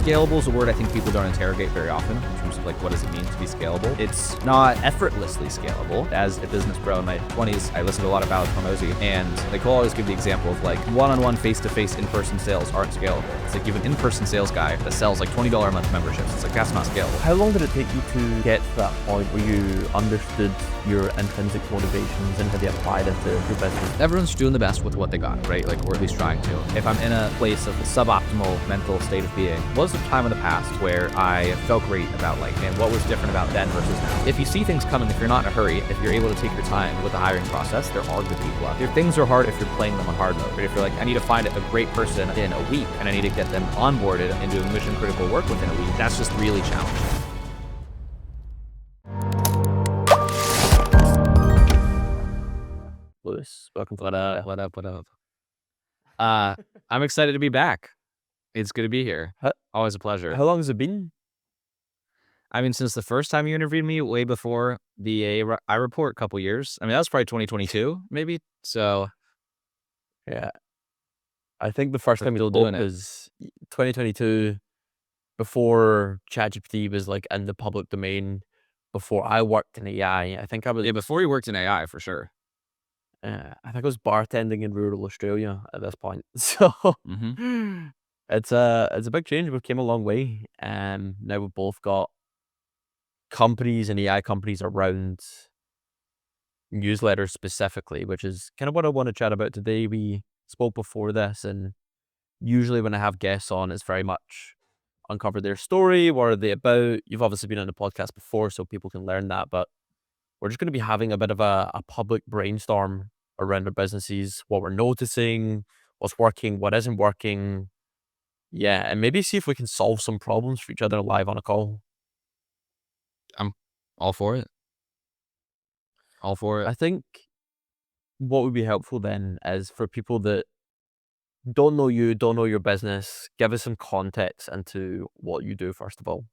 Scalable is a word I think people don't interrogate very often in terms of like, what does it mean to be scalable? It's not effortlessly scalable. As a business bro in my 20s, I listened to a lot of Alex Hormozy, and they will always give the example of like one-on-one, face-to-face, in-person sales aren't scalable. It's like you have an in-person sales guy that sells like $20 a month memberships. It's like, that's not scalable. How long did it take you to get to that point where you understood your intrinsic motivations and how they applied into your business? Everyone's doing the best with what they got, right? Like, or at least trying to. If I'm in a place of suboptimal mental state of being, was the time in the past where I felt great about like, man, what was different about then versus now? If you see things coming, if you're not in a hurry, if you're able to take your time with the hiring process, there are good people out there. Things are hard if you're playing them on hard mode, right? If you're like, I need to find a great person in a week and I need to get them onboarded and doing mission critical work within a week, that's just really challenging. Louis, welcome to What up? I'm excited to be back. It's good to be here. Always a pleasure. How long has it been? I mean, since the first time you interviewed me, way before the I report, a couple years. I mean, that was probably 2022, maybe. So, yeah, I think the first time you doing spoke was 2022, before ChatGPT was like in the public domain. Before I worked in AI, I think I was before you worked in AI for sure. I think I was bartending in rural Australia at this point. So it's a big change. We've came a long way. Now we've both got companies and AI companies around newsletters specifically, which is kind of what I want to chat about today. We spoke before this, and usually when I have guests on, it's very much uncover their story. What are they about? You've obviously been on the podcast before, so people can learn that, but we're just going to be having a bit of a public brainstorm around our businesses, what we're noticing, what's working, what isn't working. Yeah, and maybe see if we can solve some problems for each other live on a call. I'm all for it. All for it. I think what would be helpful then is for people that don't know you, don't know your business, give us some context into what you do, first of all.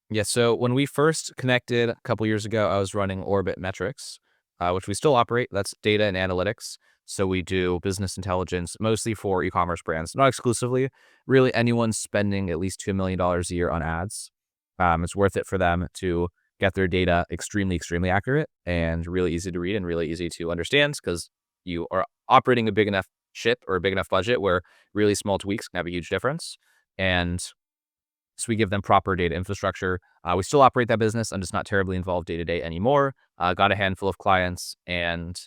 Yeah, so when we first connected a couple years ago, I was running Orbit Metrics, which we still operate. That's data and analytics. So we do business intelligence, mostly for e-commerce brands, not exclusively. Really, anyone spending at least $2 million a year on ads, it's worth it for them to get their data extremely, extremely accurate and really easy to read and really easy to understand, because you are operating a big enough ship or a big enough budget where really small tweaks can have a huge difference. And so we give them proper data infrastructure. We still operate that business. I'm just not terribly involved day to day anymore. Got a handful of clients and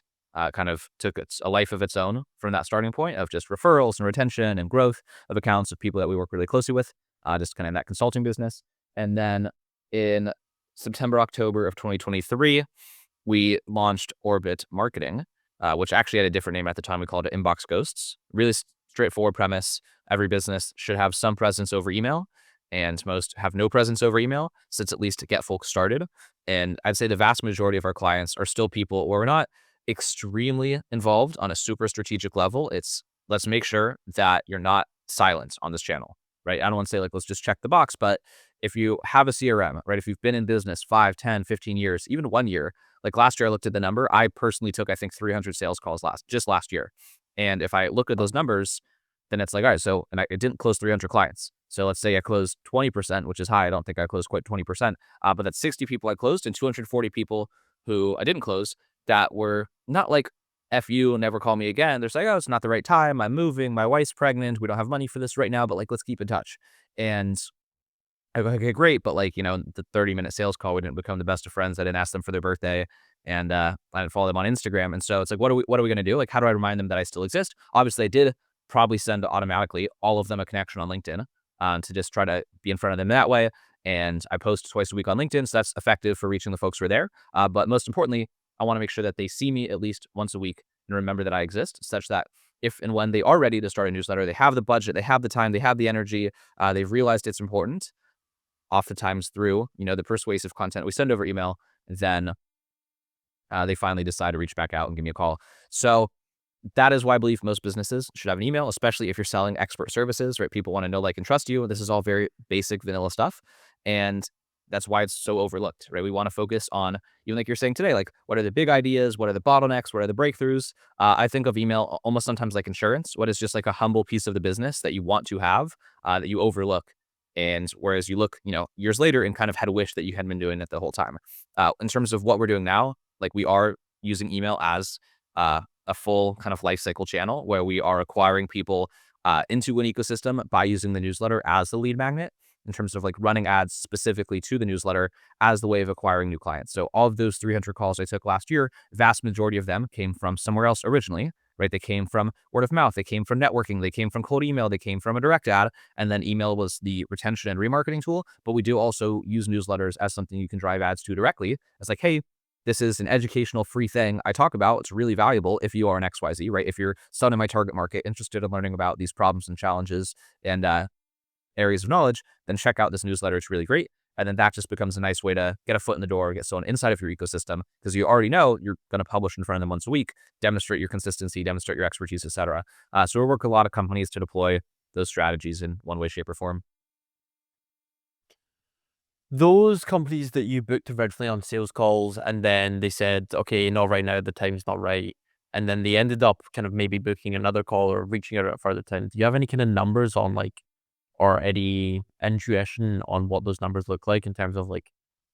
kind of took a life of its own from that starting point of just referrals and retention and growth of accounts of people that we work really closely with, just kind of in that consulting business. And then in September, October of 2023, we launched Orbit Marketing, which actually had a different name at the time. We called it Inbox Ghosts. Really straightforward premise. Every business should have some presence over email, and most have no presence over email, since at least to get folks started. And I'd say the vast majority of our clients are still people where we're not extremely involved on a super strategic level. It's let's make sure that you're not silent on this channel, right? I don't want to say like, let's just check the box, but if you have a CRM, right? If you've been in business 5, 10, 15 years, even 1 year, like last year I looked at the number, I personally took, I think 300 sales calls last year. And if I look at those numbers, then it's like, all right, so, and it didn't close 300 clients. So let's say I closed 20%, which is high. I don't think I closed quite 20%, but that's 60 people I closed and 240 people who I didn't close that were not like, F you, never call me again. They're like, oh, it's not the right time. I'm moving. My wife's pregnant. We don't have money for this right now, but like, let's keep in touch. And I go, okay, great. But like, the 30-minute sales call, we didn't become the best of friends. I didn't ask them for their birthday, and I didn't follow them on Instagram. And so it's like, what are we going to do? Like, how do I remind them that I still exist? Obviously I did probably send automatically all of them a connection on LinkedIn, to just try to be in front of them that way. And I post twice a week on LinkedIn, so that's effective for reaching the folks who are there. But most importantly, I want to make sure that they see me at least once a week and remember that I exist, such that if and when they are ready to start a newsletter, they have the budget, they have the time, they have the energy, they've realized it's important, oftentimes through, the persuasive content we send over email, then they finally decide to reach back out and give me a call. So that is why I believe most businesses should have an email, especially if you're selling expert services, right? People want to know, like, and trust you. This is all very basic vanilla stuff. And That's why it's so overlooked, right? We want to focus on, even like you're saying today, like what are the big ideas? What are the bottlenecks? What are the breakthroughs? I think of email almost sometimes like insurance. What is just like a humble piece of the business that you want to have that you overlook. And whereas you look, years later and kind of had a wish that you had been doing it the whole time. In terms of what we're doing now, like we are using email as a full kind of life cycle channel where we are acquiring people into an ecosystem by using the newsletter as the lead magnet in terms of like running ads specifically to the newsletter as the way of acquiring new clients. So all of those 300 calls I took last year, vast majority of them came from somewhere else originally, right? They came from word of mouth, they came from networking, they came from cold email, they came from a direct ad, and then email was the retention and remarketing tool. But we do also use newsletters as something you can drive ads to directly. It's like, hey, this is an educational free thing I talk about. It's really valuable if you are an XYZ, right? If you're someone in my target market interested in learning about these problems and challenges and areas of knowledge, then check out this newsletter. It's really great. And then that just becomes a nice way to get a foot in the door, get someone inside of your ecosystem because you already know you're going to publish in front of them once a week, demonstrate your consistency, demonstrate your expertise, etc. So we work with a lot of companies to deploy those strategies in one way, shape, or form. Those companies that you booked originally on sales calls and then they said, okay, not right now, the time's not right. And then they ended up kind of maybe booking another call or reaching out at a further time. Do you have any kind of numbers on like, or any intuition on what those numbers look like in terms of like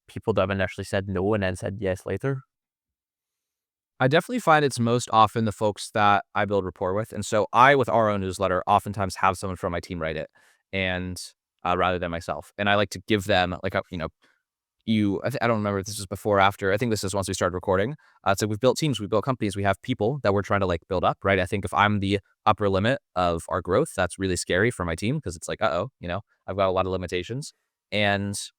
people that have initially said no and then said yes later? I definitely find it's most often the folks that I build rapport with. And so I, with our own newsletter, oftentimes have someone from my team write it and rather than myself. And I like to give them like, I don't remember if this was before or after. I think this is once we started recording. So we've built teams, we've built companies, we have people that we're trying to like build up, right? I think if I'm the upper limit of our growth, that's really scary for my team because it's like, I've got a lot of limitations. And so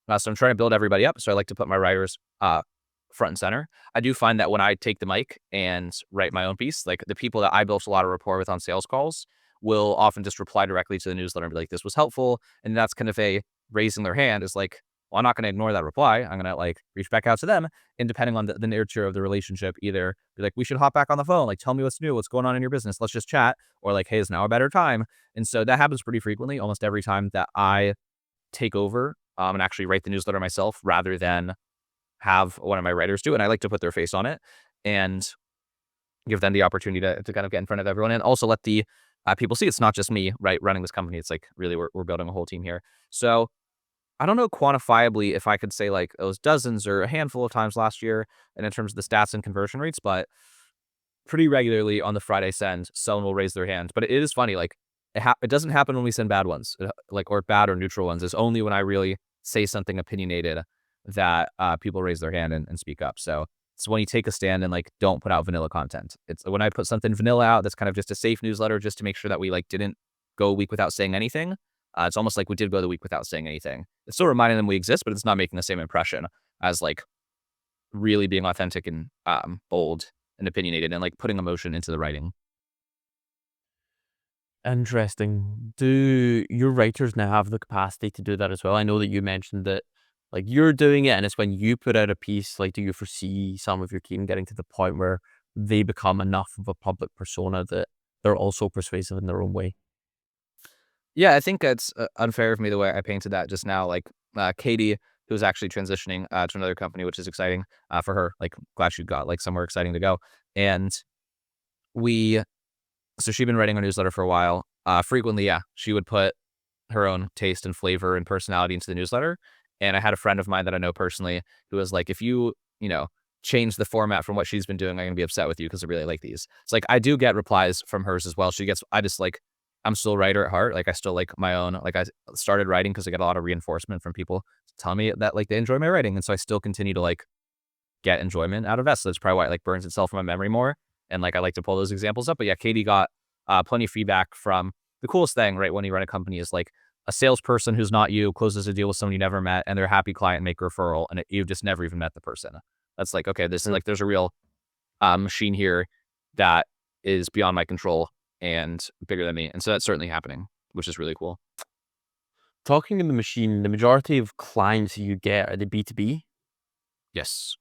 I'm trying to build everybody up. So I like to put my writers front and center. I do find that when I take the mic and write my own piece, like the people that I built a lot of rapport with on sales calls will often just reply directly to the newsletter and be like, this was helpful. And that's kind of a raising their hand is like, well, I'm not going to ignore that reply. I'm going to like reach back out to them. And depending on the nature of the relationship, either be like, we should hop back on the phone. Like, tell me what's new, what's going on in your business. Let's just chat. Or like, hey, is now a better time? And so that happens pretty frequently, almost every time that I take over and actually write the newsletter myself rather than have one of my writers do it. And I like to put their face on it and give them the opportunity to kind of get in front of everyone and also let the people see it's not just me, right, running this company. It's like really we're building a whole team here. So I don't know quantifiably if I could say like it was dozens or a handful of times last year and in terms of the stats and conversion rates, but pretty regularly on the Friday send, someone will raise their hand. But it is funny, like it doesn't happen when we send bad ones, like or bad or neutral ones. It's only when I really say something opinionated that people raise their hand and speak up. So it's when you take a stand and like don't put out vanilla content. It's when I put something vanilla out that's kind of just a safe newsletter, just to make sure that we like didn't go a week without saying anything. It's almost like we did go the week without saying anything. It's still reminding them we exist, but it's not making the same impression as like really being authentic and bold and opinionated and like putting emotion into the writing. Interesting. Do your writers now have the capacity to do that as well? I know that you mentioned that like you're doing it and it's when you put out a piece, like do you foresee some of your team getting to the point where they become enough of a public persona that they're also persuasive in their own way? Yeah, I think that's unfair of me the way I painted that just now. Like Katie, who's actually transitioning to another company, which is exciting for her. Like, glad she got like somewhere exciting to go. And we, so she'd been writing a newsletter for a while. Frequently, yeah, she would put her own taste and flavor and personality into the newsletter. And I had a friend of mine that I know personally who was like, if you change the format from what she's been doing, I'm gonna be upset with you because I really like these. It's like I do get replies from hers as well. I just like, I'm still a writer at heart. Like I still like my own, like I started writing because I get a lot of reinforcement from people telling me that like they enjoy my writing. And so I still continue to like get enjoyment out of that. So that's probably why it like burns itself in my memory more. And like I like to pull those examples up. But yeah, Katie got plenty of feedback from the coolest thing, right? When you run a company is like a salesperson who's not you closes a deal with someone you never met and they're a happy client, make a referral, and you've just never even met the person. That's like, okay, this is like, there's a real machine here that is beyond my control and bigger than me. And so that's certainly happening, which is really cool. Talking in the machine, the majority of clients you get are the B2B. Yes.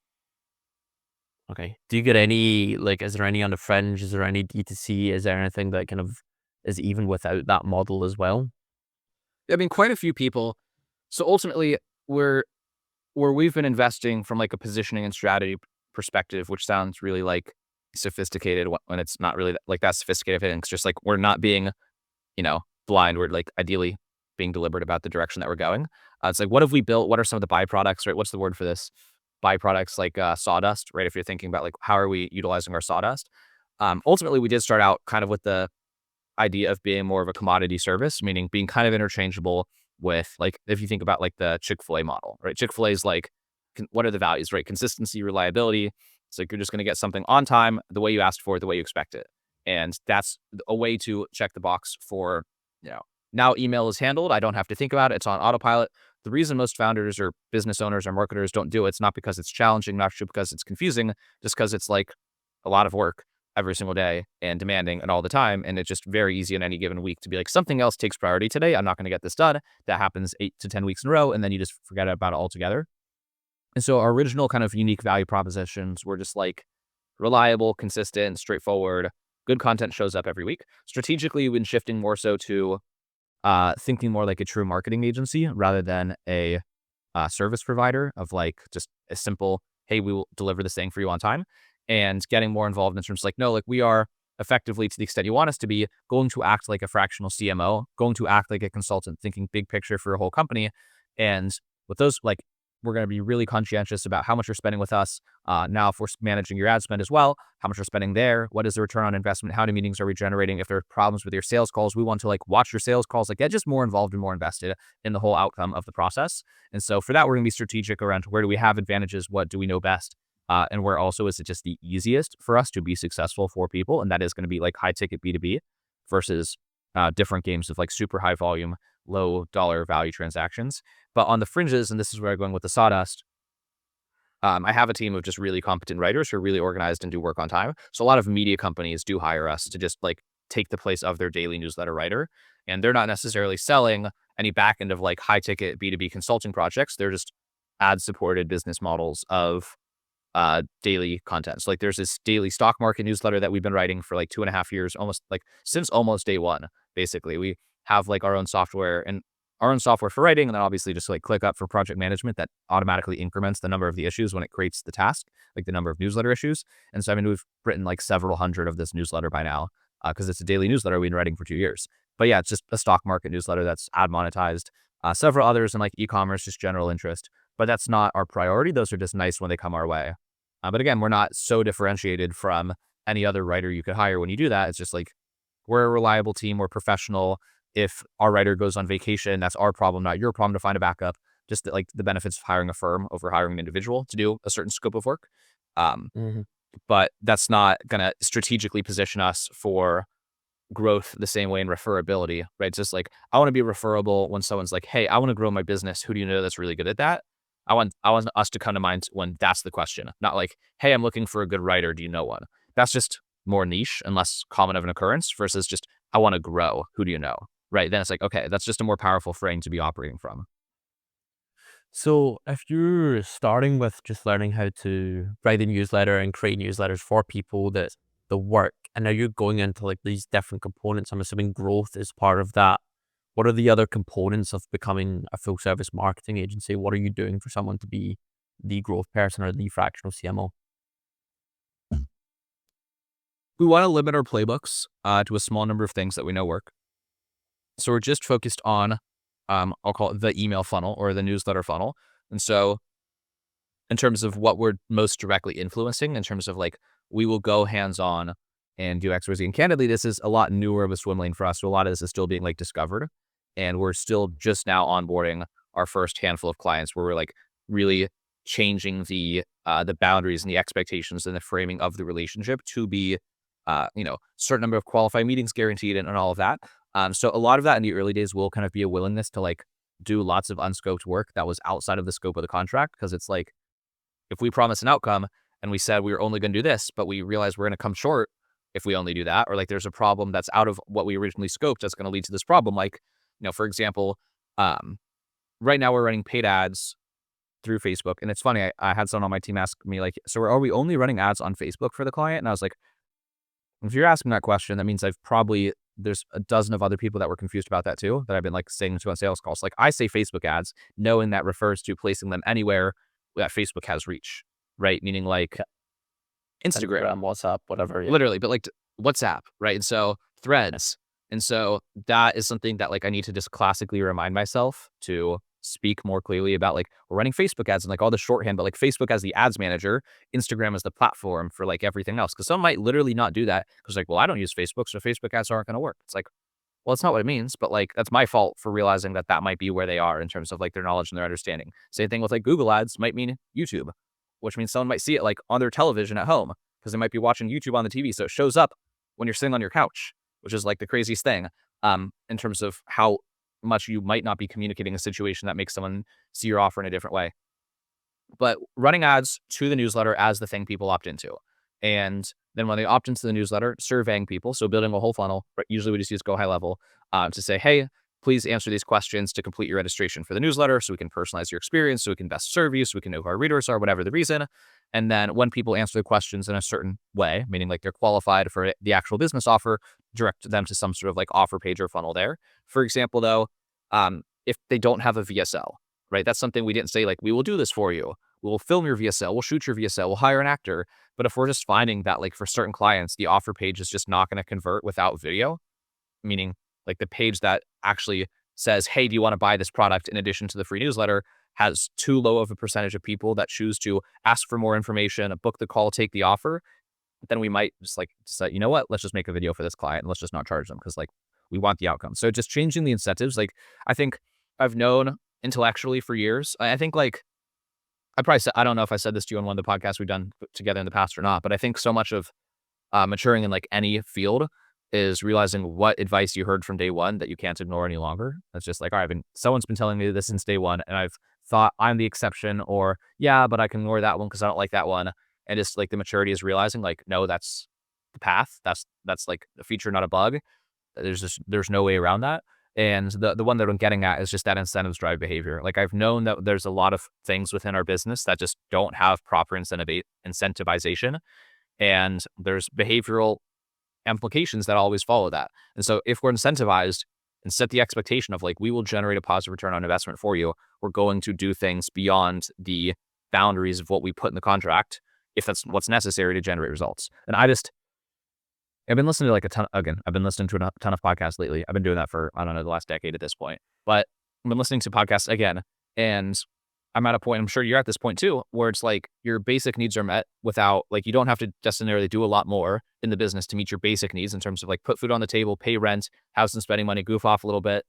Okay. Do you get any, like, is there any on the fringe? Is there any D2C? Is there anything that kind of is even without that model as well? I mean, quite a few people. So ultimately, we're where we've been investing from like a positioning and strategy perspective, which sounds really like sophisticated when it's not really like that sophisticated. And it's just like we're not being, blind. We're like ideally being deliberate about the direction that we're going. It's like, what have we built? What are some of the byproducts, right? What's the word for this? Byproducts like sawdust, right? If you're thinking about like, how are we utilizing our sawdust? Ultimately, we did start out kind of with the idea of being more of a commodity service, meaning being kind of interchangeable with like, if you think about like the Chick-fil-A model, right? Chick-fil-A is like, what are the values, right? Consistency, reliability. It's like you're just going to get something on time, the way you asked for it, the way you expect it. And that's a way to check the box for, you know, now email is handled. I don't have to think about it. It's on autopilot. The reason most founders or business owners or marketers don't do it's not because it's challenging, not actually because it's confusing, just because it's like a lot of work every single day and demanding and all the time. And it's just very easy in any given week to be like, something else takes priority today. I'm not going to get this done. That happens 8 to 10 weeks in a row. And then you just forget about it altogether. And so our original kind of unique value propositions were just like reliable, consistent, straightforward, good content shows up every week. Strategically, we've been shifting more so to thinking more like a true marketing agency rather than a service provider of like just a simple, hey, we will deliver this thing for you on time, and getting more involved in terms of like, no, like we are effectively, to the extent you want us to be, going to act like a fractional CMO, going to act like a consultant, thinking big picture for a whole company. And with those, like, we're going to be really conscientious about how much you're spending with us. Now, if we're managing your ad spend as well, how much we're spending there, what is the return on investment, how many meetings are we generating? If there are problems with your sales calls, we want to like watch your sales calls, like get just more involved and more invested in the whole outcome of the process. And so for that, we're going to be strategic around where do we have advantages, what do we know best, and where also is it just the easiest for us to be successful for people, and that is going to be like high ticket B2B versus different games of like super high volume, low dollar value transactions. But on the fringes, and this is where I'm going with the sawdust, I have a team of just really competent writers who are really organized and do work on time. So a lot of media companies do hire us to just like take the place of their daily newsletter writer. And they're not necessarily selling any back end of like high ticket B2B consulting projects. They're just ad supported business models of daily content. So like there's this daily stock market newsletter that we've been writing for like 2.5 years, almost like since almost day one, basically. We have like our own software and our own software for writing, and then obviously just like click up for project management that automatically increments the number of the issues when it creates the task, like the number of newsletter issues. And so I mean, we've written like several hundred of this newsletter by now because it's a daily newsletter we've been writing for 2 years. But yeah, it's just a stock market newsletter that's ad monetized. Several others in like e-commerce, just general interest. But that's not our priority. Those are just nice when they come our way. But again, we're not so differentiated from any other writer you could hire when you do that. It's just like we're a reliable team. We're professional. If our writer goes on vacation, that's our problem, not your problem to find a backup. Just like the benefits of hiring a firm over hiring an individual to do a certain scope of work. Um, Mhm. but that's not going to strategically position us for growth the same way in referability, right? It's just like, I want to be referable when someone's like, hey, I want to grow my business. Who do you know that's really good at that? I want us to come to mind when that's the question, not like, hey, I'm looking for a good writer. Do you know one? That's just more niche and less common of an occurrence versus just, I want to grow. Who do you know? Right. Then it's like, okay, that's just a more powerful frame to be operating from. So if you're starting with just learning how to write a newsletter and create newsletters for people that the work, and now you're going into like these different components, I'm assuming growth is part of that. What are the other components of becoming a full service marketing agency? What are you doing for someone to be the growth person or the fractional CMO? We want to limit our playbooks to a small number of things that we know work. So we're just focused on, I'll call it the email funnel or the newsletter funnel. And so in terms of what we're most directly influencing, in terms of like, we will go hands on and do X, Y, Z. And candidly, this is a lot newer of a swim lane for us. So a lot of this is still being like discovered. And we're still just now onboarding our first handful of clients where we're like really changing the boundaries and the expectations and the framing of the relationship to be, certain number of qualified meetings guaranteed and all of that. So a lot of that in the early days will kind of be a willingness to like do lots of unscoped work that was outside of the scope of the contract. Cause it's like, if we promise an outcome and we said we were only going to do this, but we realize we're going to come short if we only do that, or like there's a problem that's out of what we originally scoped that's going to lead to this problem. Like, for example, um, right now we're running paid ads through Facebook. And it's funny, I had someone on my team ask me like, so are we only running ads on Facebook for the client? And I was like, if you're asking that question, that means I've probably there's a dozen of other people that were confused about that too, that I've been like saying to on sales calls. Like I say Facebook ads, knowing that refers to placing them anywhere that Facebook has reach, right? Meaning like Yeah. Instagram, Instagram, WhatsApp, whatever. Yeah. literally, but like WhatsApp, right? And so threads. And so that is something that like I need to just classically remind myself to speak more clearly about. Like we're running Facebook ads and like all the shorthand, but like Facebook as the ads manager, Instagram as the platform for like everything else. Cause some might literally not do that because like, well, I don't use Facebook, so Facebook ads aren't going to work. It's like, well, it's not what it means, but like that's my fault for realizing that that might be where they are in terms of like their knowledge and their understanding. Same thing with like Google ads might mean YouTube, which means someone might see it like on their television at home because they might be watching YouTube on the TV. So it shows up when you're sitting on your couch, which is like the craziest thing in terms of how much you might not be communicating a situation that makes someone see your offer in a different way. But running ads to the newsletter as the thing people opt into. And then when they opt into the newsletter, surveying people. So building a whole funnel, but usually we just use go high level to say, hey, please answer these questions to complete your registration for the newsletter so we can personalize your experience, so we can best serve you, so we can know who our readers are, whatever the reason. And then when people answer the questions in a certain way, meaning like they're qualified for the actual business offer, direct them to some sort of like offer page or funnel there. For example, though, if they don't have a VSL, right? That's something we didn't say like, we will do this for you. We'll film your VSL, we'll shoot your VSL, we'll hire an actor. But if we're just finding that like for certain clients, the offer page is just not going to convert without video, meaning like the page that actually says, hey, do you want to buy this product in addition to the free newsletter has too low of a percentage of people that choose to ask for more information, book the call, take the offer, then we might just like decide, you know what, let's just make a video for this client and let's just not charge them because like we want the outcome. So just changing the incentives. Like I think I've known intellectually for years. I think like I probably said, I don't know if I said this to you on one of the podcasts we've done together in the past or not, but I think so much of maturing in like any field is realizing what advice you heard from day one that you can't ignore any longer. That's just like, all right, someone's been telling me this since day one, and I've thought I'm the exception, or yeah, but I can ignore that one because I don't like that one. And just like the maturity is realizing, like, no, that's the path. That's like a feature, not a bug. There's no way around that. And the one that I'm getting at is just that incentives drive behavior. Like I've known that there's a lot of things within our business that just don't have proper incentivization, and there's behavioral implications that always follow that. And so if we're incentivized and set the expectation of like, we will generate a positive return on investment for you, we're going to do things beyond the boundaries of what we put in the contract if that's what's necessary to generate results. And I've been listening to like a ton, again, I've been listening to a ton of podcasts lately. I've been doing that for, I don't know, the last decade at this point, but I've been listening to podcasts again, and I'm at a point, I'm sure you're at this point too, where it's like your basic needs are met without like, you don't have to necessarily do a lot more in the business to meet your basic needs in terms of like put food on the table, pay rent, have some spending money, goof off a little bit.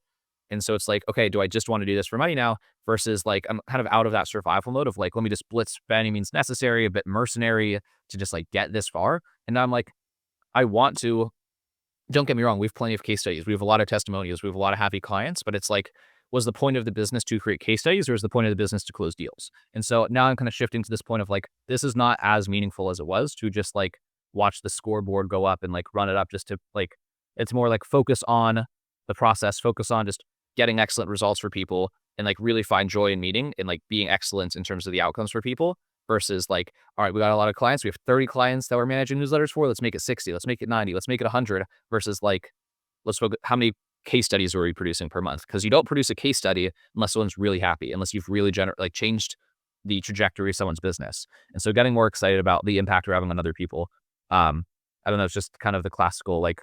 And so it's like, okay, do I just want to do this for money now versus like, I'm kind of out of that survival mode of like, let me just blitz by any means necessary, a bit mercenary to just like get this far. And now I'm like, I want to, don't get me wrong, we have plenty of case studies. We have a lot of testimonials. We have a lot of happy clients, but it's like, was the point of the business to create case studies or is the point of the business to close deals? And so now I'm kind of shifting to this point of like, this is not as meaningful as it was to just like watch the scoreboard go up and like run it up just to like, it's more like focus on the process, focus on just getting excellent results for people and like really find joy in meeting and like being excellent in terms of the outcomes for people versus like, all right, we got a lot of clients. We have 30 clients that we're managing newsletters for. Let's make it 60. Let's make it 90. Let's make it 100 versus like, let's focus, how many case studies are we producing per month? Because you don't produce a case study unless someone's really happy, unless you've really like changed the trajectory of someone's business. And so getting more excited about the impact we're having on other people. I don't know, it's just kind of the classical like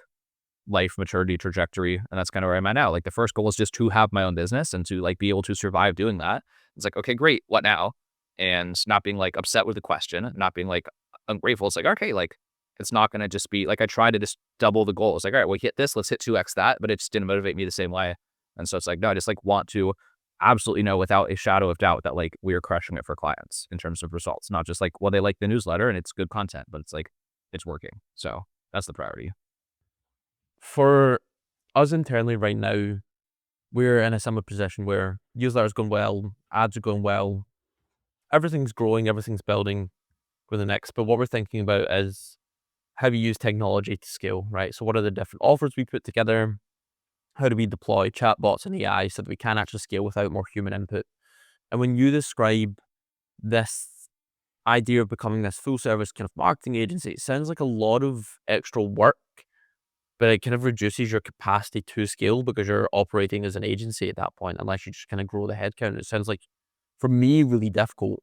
life maturity trajectory. And that's kind of where I'm at now. Like the first goal is just to have my own business and to like be able to survive doing that. It's like, okay, great. What now? And not being like upset with the question, not being like ungrateful. It's like, okay, like it's not going to just be like, I try to just double the goal. It's like, all right, we hit this, let's hit 2x that, but it just didn't motivate me the same way. And so it's like, no, I just like want to absolutely know without a shadow of doubt that like we are crushing it for clients in terms of results, not just like, well, they like the newsletter and it's good content, but it's like, it's working. So that's the priority. For us internally right now, we're in a similar position where newsletter's going well, ads are going well, everything's growing, everything's building for the next. But what we're thinking about is how we use technology to scale, right? So what are the different offers we put together? How do we deploy chatbots and AI so that we can actually scale without more human input? And when you describe this idea of becoming this full service kind of marketing agency, it sounds like a lot of extra work, but it kind of reduces your capacity to scale because you're operating as an agency at that point, unless you just kind of grow the headcount. It sounds like, for me, really difficult.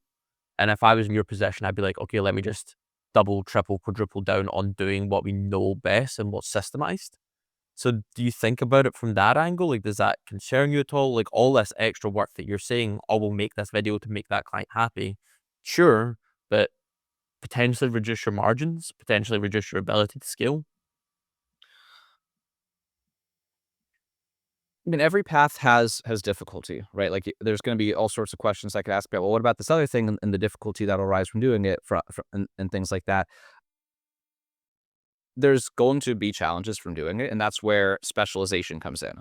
And if I was in your position, I'd be like, okay, let me just double, triple, quadruple down on doing what we know best and what's systemized. So do you think about it from that angle? Like, does that concern you at all? Like, all this extra work that you're saying, oh, we'll make this video to make that client happy. Sure, but potentially reduce your margins, potentially reduce your ability to scale. I mean, every path has difficulty, right? Like, there's going to be all sorts of questions I could ask about. Well, what about this other thing and the difficulty that'll arise from doing it, and things like that. There's going to be challenges from doing it, and that's where specialization comes in,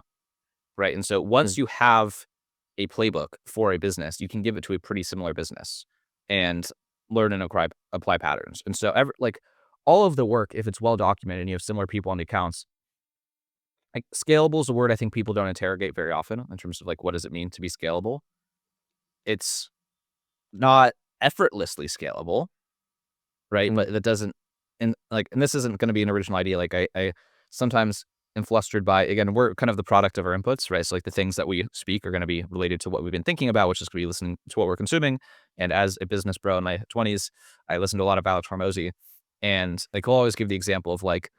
right? And so once Mm, you have a playbook for a business, you can give it to a pretty similar business and learn and apply patterns. And so, like, all of the work, if it's well documented and you have similar people on the accounts, like, scalable is a word I think people don't interrogate very often in terms of like what does it mean to be scalable. It's not effortlessly scalable, right? mm, But that doesn't, and this isn't going to be an original idea. Like, I sometimes am flustered by, again, we're kind of the product of our inputs, right? So like the things that we speak are going to be related to what we've been thinking about, which is going to be listening to what we're consuming. And as a business bro in my 20s, I listened to a lot of Alex Hormozy, and like, I'll always give the example of like,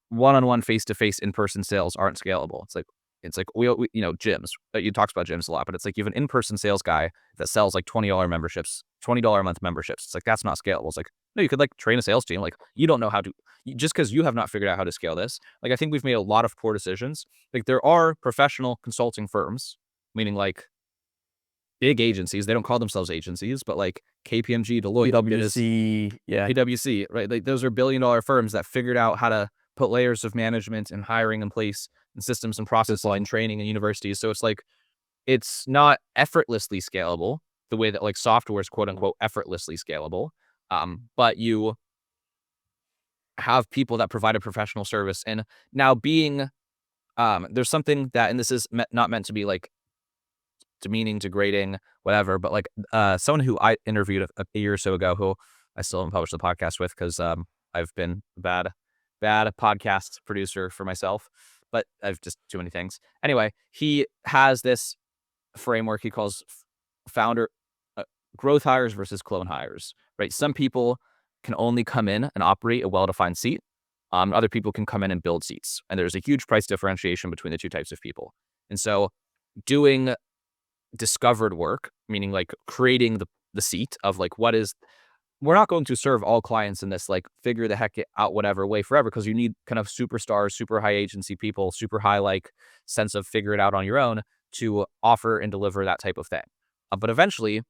one-on-one, face-to-face, in-person sales aren't scalable. It's like we gyms. You talks about gyms a lot, but it's like you have an in-person sales guy that sells like $20 memberships, $20 a month memberships. It's like, that's not scalable. It's like, no, you could like train a sales team. Like, you don't know how to, just because you have not figured out how to scale this. Like, I think we've made a lot of poor decisions. Like, there are professional consulting firms, meaning like big agencies. They don't call themselves agencies, but like KPMG, Deloitte, PwC, yeah. PwC, right? Like, those are billion-dollar firms that figured out how to put layers of management and hiring in place, and systems and process law and training in universities. So it's like, it's not effortlessly scalable the way that like software is quote unquote effortlessly scalable. But you have people that provide a professional service. And now, there's something that, and this is not meant to be like demeaning, degrading, whatever, but like, someone who I interviewed a year or so ago, who I still haven't published the podcast with because I've been a bad podcast producer for myself, but I've just too many things. Anyway, he has this framework he calls founder uh, growth hires versus clone hires, right? Some people can only come in and operate a well-defined seat. Other people can come in and build seats, and there's a huge price differentiation between the two types of people. And so, doing discovered work, meaning like creating the seat of like, we're not going to serve all clients in this like figure the heck out whatever way forever, because you need kind of superstars, super high agency people, super high like sense of figure it out on your own to offer and deliver that type of thing. But eventually,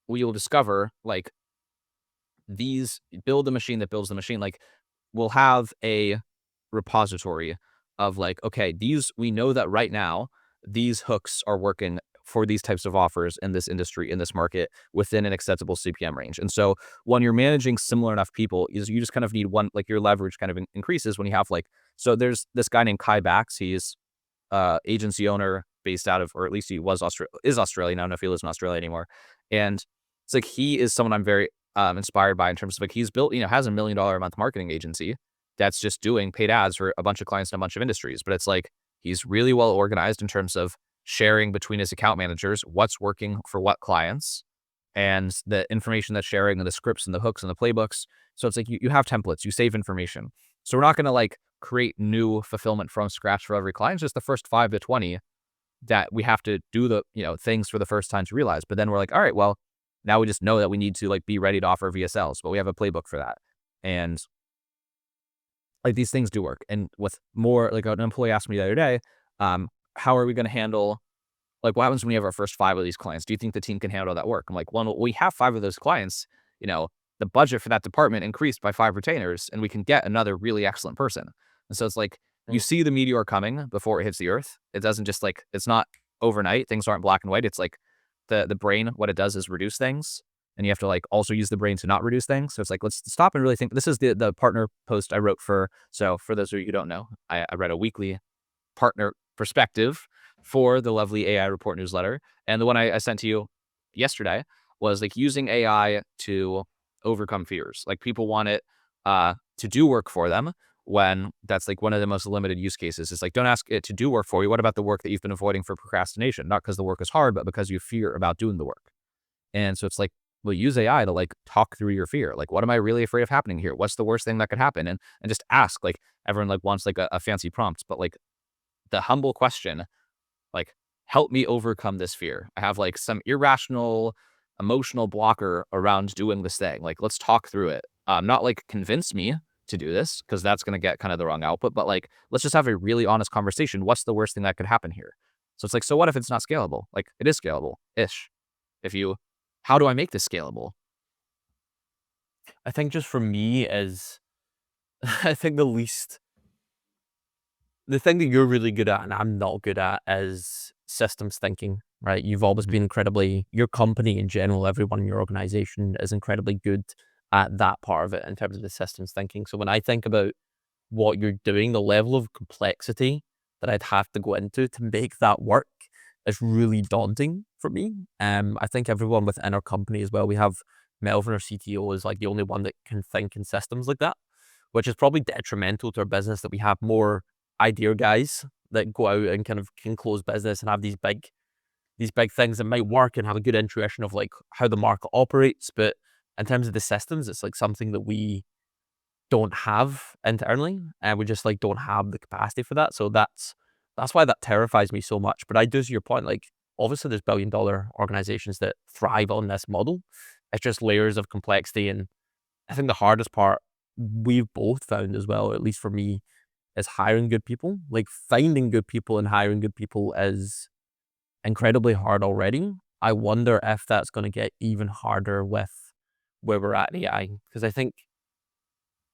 we will discover like, these build the machine that builds the machine. Like, we'll have a repository of like, okay, these, we know that right now these hooks are working for these types of offers in this industry, in this market, within an acceptable CPM range. And so, when you're managing similar enough people, is you just kind of need one, like your leverage kind of increases when you have like, so there's this guy named Kai Bax. He's agency owner based out of, or at least he was is Australian. I don't know if he lives in Australia anymore. And it's like, he is someone I'm very inspired by in terms of like, he's built, has $1 million a month marketing agency that's just doing paid ads for a bunch of clients in a bunch of industries. But it's like, he's really well organized in terms of sharing between his account managers what's working for what clients, and the information that's sharing, and the scripts and the hooks and the playbooks. So it's like, you have templates, you save information. So we're not going to like create new fulfillment from scratch for every client. It's just the first 5 to 20 that we have to do the, things for the first time to realize. But then we're like, all right, well, now we just know that we need to like be ready to offer VSLs, but we have a playbook for that. And like, these things do work. And with more, like, an employee asked me the other day, how are we going to handle, like, what happens when we have our first 5 of these clients? Do you think the team can handle that work? I'm like, well, we have 5 of those clients, the budget for that department increased by 5 retainers, and we can get another really excellent person. And so it's like, you Mm. see the meteor coming before it hits the earth. It doesn't just like, it's not overnight. Things aren't black and white. It's like the brain, what it does is reduce things. And you have to like also use the brain to not reduce things. So it's like, let's stop and really think. This is the partner post I wrote for. So for those of you who don't know, I read a weekly partner perspective for the lovely AI report newsletter. And the one I sent to you yesterday was like, using AI to overcome fears. Like, people want it to do work for them, when that's like one of the most limited use cases. Is like, don't ask it to do work for you. What about the work that you've been avoiding for procrastination? Not because the work is hard, but because you fear about doing the work. And so it's like, well, use AI to like talk through your fear. Like, what am I really afraid of happening here? What's the worst thing that could happen? And just ask. Like, everyone like wants like a fancy prompt, but like the humble question, like, help me overcome this fear. I have like some irrational emotional blocker around doing this thing. Like, let's talk through it. Not like convince me to do this, because that's going to get kind of the wrong output, but like, let's just have a really honest conversation. What's the worst thing that could happen here? So it's like, so what if it's not scalable? Like, it is scalable ish. If you, how do I make this scalable? I think just for me is, I think the thing that you're really good at and I'm not good at is systems thinking, right? You've always Mhm. been incredibly, your company in general, everyone in your organization is incredibly good at that part of it in terms of the systems thinking. So when I think about what you're doing, the level of complexity that I'd have to go into to make that work is really daunting for me. I think everyone within our company as well, we have Melvin, our CTO, is like the only one that can think in systems like that, which is probably detrimental to our business, that we have more idea guys that go out and kind of can close business and have these big things that might work and have a good intuition of like how the market operates. But in terms of the systems, it's like something that we don't have internally, and we just like don't have the capacity for that. So that's why that terrifies me so much. But I do see your point. Like, obviously, there's billion-dollar organizations that thrive on this model. It's just layers of complexity, and I think the hardest part we've both found as well, at least for me, is hiring good people. Like, finding good people and hiring good people is incredibly hard already. I wonder if that's going to get even harder with where we're at in AI, because I think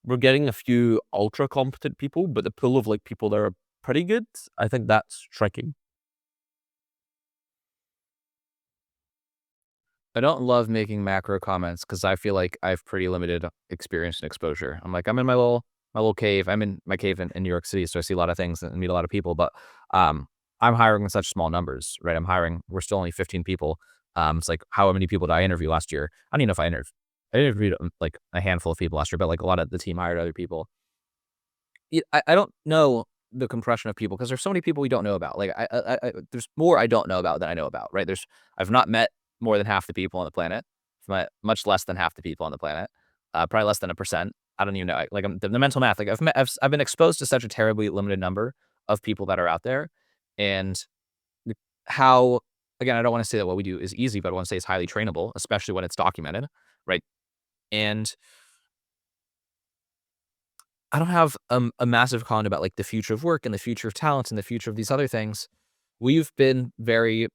we're getting a few ultra competent people, but the pool of like people that are pretty good, I think that's tricky. I don't love making macro comments because I feel like I have pretty limited experience and exposure. I'm like, I'm in my little cave. I'm in my cave in New York City, so I see a lot of things and meet a lot of people. But um, I'm hiring in such small numbers, right? I'm hiring. We're still only 15 people. It's like, how many people did I interview last year? I don't even know if I interviewed. I interviewed like a handful of people last year, but like a lot of the team hired other people. I don't know the compression of people because there's so many people we don't know about. Like, there's more I don't know about than I know about, right? I've not met more than half the people on the planet. I've met much less than half the people on the planet. Probably less than 1%. I don't even know. Like, the mental math. Like, I've been exposed to such a terribly limited number of people that are out there, and how, again, I don't want to say that what we do is easy, but I want to say it's highly trainable, especially when it's documented, right? And I don't have a massive con about like the future of work and the future of talent and the future of these other things. We've been very,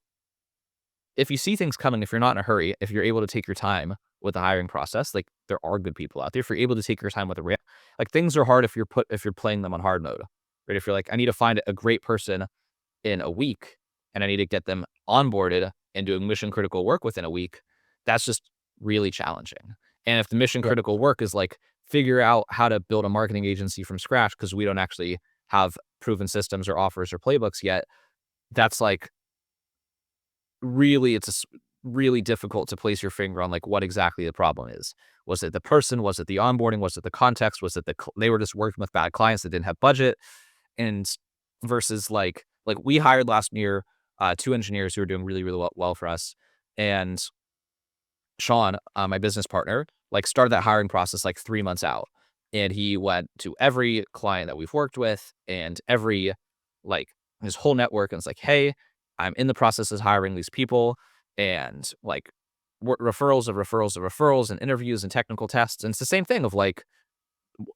if you see things coming, if you're not in a hurry, if you're able to take your time with the hiring process, like, there are good people out there. If you're able to take your time with like, things are hard if you're playing them on hard mode, right? If you're like, I need to find a great person in a week and I need to get them onboarded and doing mission critical work within a week, that's just really challenging. And if the mission Yeah. critical work is like, figure out how to build a marketing agency from scratch because we don't actually have proven systems or offers or playbooks yet, that's like, really, really difficult to place your finger on like what exactly the problem is. Was it the person? Was it the onboarding? Was it the context? Was it they were just working with bad clients that didn't have budget? And versus like we hired last year two engineers who were doing really well for us, and Sean, my business partner, like, started that hiring process like 3 months out, and he went to every client that we've worked with and every, like, his whole network, and it's like, hey, I'm in the process of hiring these people, and like, referrals of referrals of referrals and interviews and technical tests, and it's the same thing of like,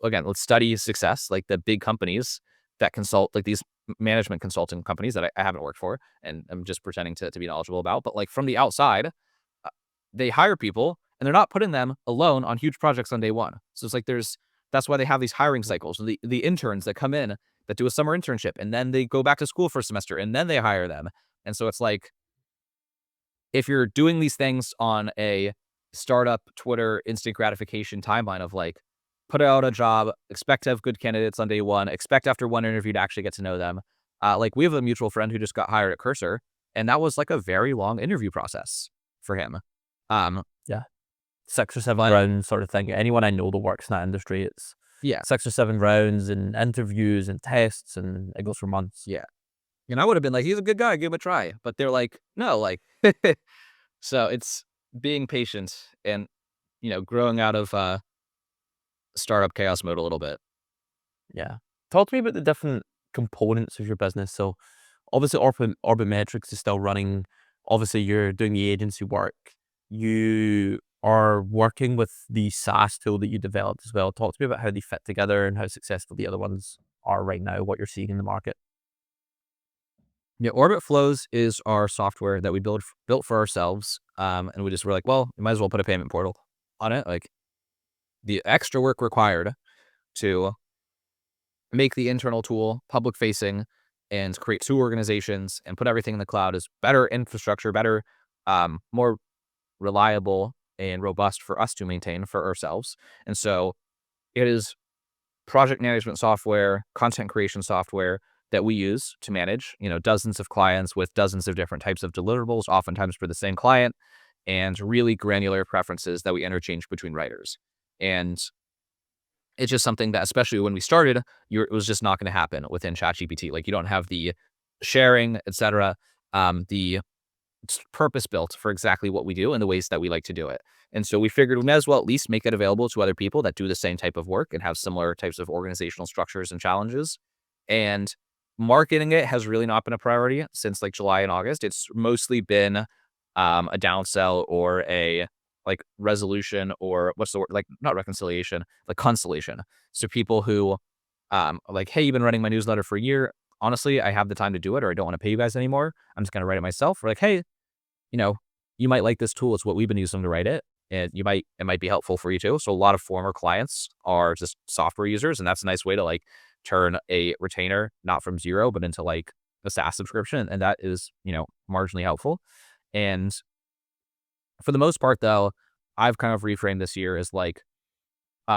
again, let's study success, like the big companies that consult, like these management consulting companies that I haven't worked for and I'm just pretending to be knowledgeable about, but like from the outside, they hire people and they're not putting them alone on huge projects on day one. So it's like that's why they have these hiring cycles. The interns that come in that do a summer internship and then they go back to school for a semester and then they hire them. And so it's like, if you're doing these things on a startup Twitter instant gratification timeline of like, put out a job, expect to have good candidates on day one, expect after one interview to actually get to know them. Like, we have a mutual friend who just got hired at Cursor, and that was like a very long interview process for him. Um, Yeah. 6 or 7 rounds sort of thing. Anyone I know that works in that industry, Yeah. 6 or 7 rounds and interviews and tests, and it goes for months. Yeah. And I would have been like, he's a good guy, give him a try. But they're like, no, like, so it's being patient and, growing out of startup chaos mode a little bit. Yeah. Talk to me about the different components of your business. So obviously Orbit Metrics is still running. Obviously you're doing the agency work. You are working with the SaaS tool that you developed as well. Talk to me about how they fit together and how successful the other ones are right now, what you're seeing in the market. Yeah, Orbit Flows is our software that we built for ourselves, and we just were like, well, you might as well put a payment portal on it. Like the extra work required to make the internal tool public facing and create 2 organizations and put everything in the cloud is better infrastructure, better, more reliable and robust for us to maintain for ourselves. And so it is project management software, content creation software that we use to manage, dozens of clients with dozens of different types of deliverables, oftentimes for the same client, and really granular preferences that we interchange between writers. And it's just something that, especially when we started, it was just not going to happen within ChatGPT. Like you don't have the sharing, etc. The it's purpose built for exactly what we do and the ways that we like to do it. And so we figured we might as well at least make it available to other people that do the same type of work and have similar types of organizational structures and challenges. And marketing it has really not been a priority since like July and August. It's mostly been a downsell or a like resolution, or what's the word? Like not reconciliation, like consolation. So people who are like, hey, you've been running my newsletter for a year. Honestly, I have the time to do it, or I don't want to pay you guys anymore. I'm just going to write it myself. We're like, hey, you know, you might like this tool. It's what we've been using to write it. And it might be helpful for you too. So a lot of former clients are just software users. And that's a nice way to like turn a retainer, not from zero, but into like a SaaS subscription. And that is, marginally helpful. And for the most part though, I've kind of reframed this year as like,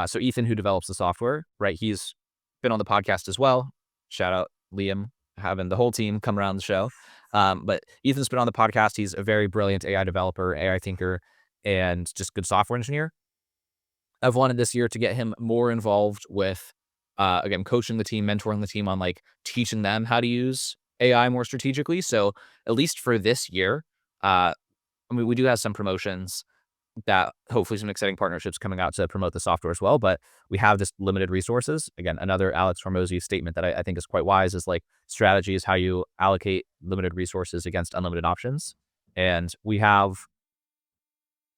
so Ethan, who develops the software, right? He's been on the podcast as well. Shout out Liam, having the whole team come around the show. But Ethan's been on the podcast. He's a very brilliant AI developer, AI thinker, and just good software engineer. I've wanted this year to get him more involved with, again, coaching the team, mentoring the team on like teaching them how to use AI more strategically. So at least for this year, we do have some promotions that hopefully some exciting partnerships coming out to promote the software as well. But we have just limited resources. Again, another Alex Hormozy statement that I think is quite wise is like strategy is how you allocate limited resources against unlimited options. And we have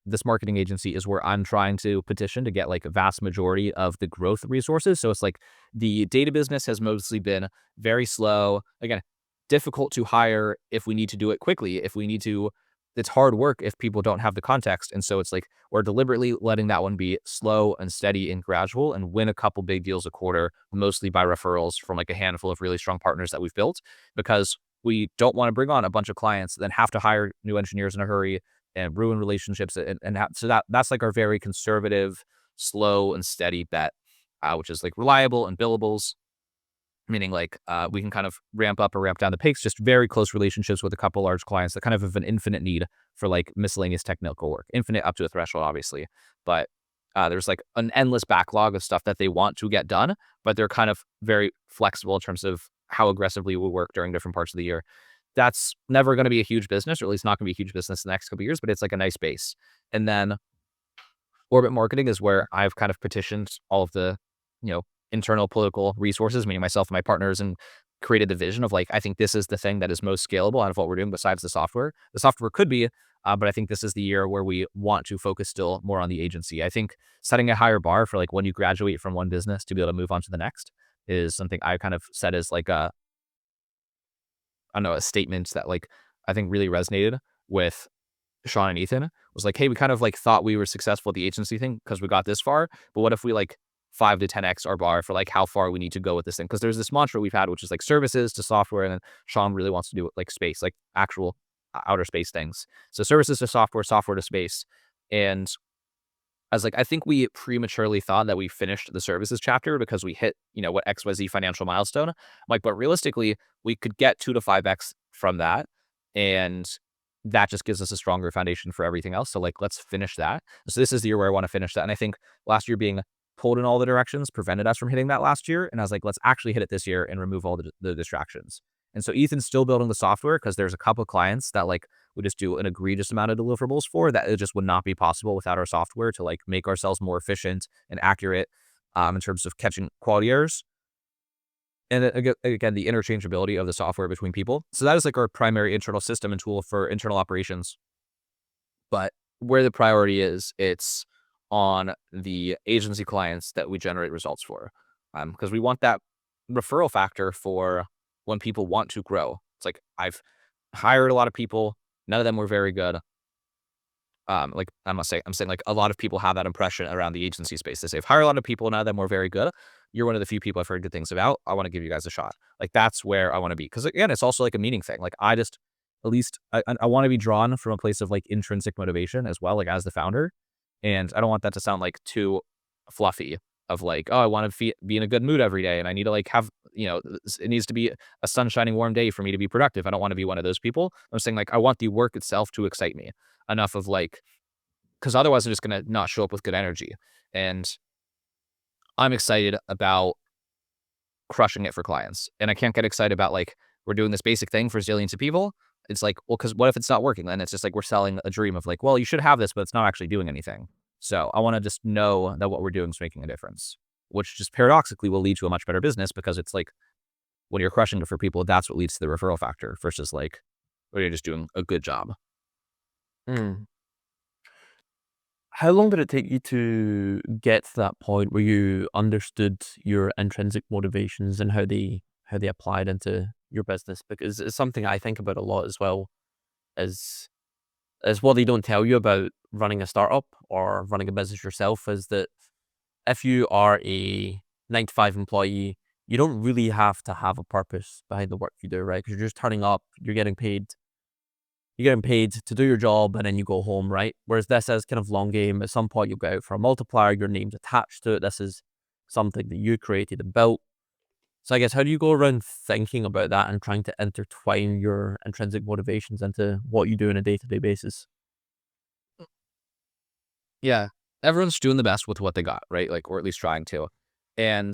this marketing agency is where I'm trying to petition to get like a vast majority of the growth resources. So it's like the data business has mostly been very slow. Again, difficult to hire if we need to do it quickly. If we need to, it's hard work if people don't have the context. And so it's like we're deliberately letting that one be slow and steady and gradual and win a couple big deals a quarter, mostly by referrals from like a handful of really strong partners that we've built, because we don't want to bring on a bunch of clients, then have to hire new engineers in a hurry and ruin relationships. So that's like our very conservative, slow and steady bet, which is like reliable and billables, meaning like we can kind of ramp up or ramp down the pace, just very close relationships with a couple large clients that kind of have an infinite need for like miscellaneous technical work, infinite up to a threshold, obviously. But there's like an endless backlog of stuff that they want to get done, but they're kind of very flexible in terms of how aggressively we work during different parts of the year. That's never going to be a huge business, or at least not going to be a huge business in the next couple of years, but it's like a nice base. And then Orbit marketing is where I've kind of petitioned all of the, internal political resources, meaning myself and my partners, and created the vision of like, I think this is the thing that is most scalable out of what we're doing besides the software. The software could be, but I think this is the year where we want to focus still more on the agency. I think setting a higher bar for like when you graduate from one business to be able to move on to the next is something I kind of set as like I don't know, a statement that like I think really resonated with Sean and Ethan. Was like, hey, we kind of like thought we were successful at the agency thing because we got this far, but what if we like 5 to 10x our bar for like how far we need to go with this thing? Because there's this mantra we've had, which is like services to software, and then Sean really wants to do it like space, like actual outer space things. So services to software, software to space, and I was like, I think we prematurely thought that we finished the services chapter because we hit, what XYZ financial milestone. I'm like, but realistically, we could get 2 to 5x from that. And that just gives us a stronger foundation for everything else. So like, let's finish that. So this is the year where I want to finish that. And I think last year being pulled in all the directions prevented us from hitting that last year. And I was like, let's actually hit it this year and remove all the distractions. And so Ethan's still building the software because there's a couple of clients that like we just do an egregious amount of deliverables for that it just would not be possible without our software to like make ourselves more efficient and accurate in terms of catching quality errors. And then again, the interchangeability of the software between people. So that is like our primary internal system and tool for internal operations. But where the priority is, it's on the agency clients that we generate results for. Because we want that referral factor for when people want to grow. It's like I've hired a lot of people, none of them were very good. Like I'm saying like a lot of people have that impression around the agency space. They say, I've hired a lot of people, none of them were very good. You're one of the few people I've heard good things about. I want to give you guys a shot. Like that's where I want to be. Because again, it's also like a meaning thing. Like I just at least I want to be drawn from a place of like intrinsic motivation as well, like as the founder. And I don't want that to sound like too fluffy of like, oh, I want to be in a good mood every day. And I need to like have, it needs to be a sunshiny, warm day for me to be productive. I don't want to be one of those people. I'm saying like, I want the work itself to excite me enough of like, because otherwise I'm just going to not show up with good energy. And I'm excited about crushing it for clients. And I can't get excited about like, we're doing this basic thing for zillions of people. It's like, well, because what if it's not working? Then it's just like we're selling a dream of like, well, you should have this, but it's not actually doing anything. So I want to just know that what we're doing is making a difference, which just paradoxically will lead to a much better business because it's like when you're crushing it for people, that's what leads to the referral factor versus like when you're just doing a good job. Mm. How long did it take you to get to that point where you understood your intrinsic motivations and how they applied into your business? Because it's something I think about a lot as well, is what they don't tell you about running a startup or running a business yourself is that if you are a 9 to 5 employee, you don't really have to have a purpose behind the work you do, right? Because you're just turning up, you're getting paid to do your job and then you go home, right? Whereas this is kind of long game. At some point, you'll go out for a multiplier, your name's attached to it. This is something that you created and built. So I guess how do you go around thinking about that and trying to intertwine your intrinsic motivations into what you do on a day-to-day basis? Yeah. Everyone's doing the best with what they got, right? Like, or at least trying to. And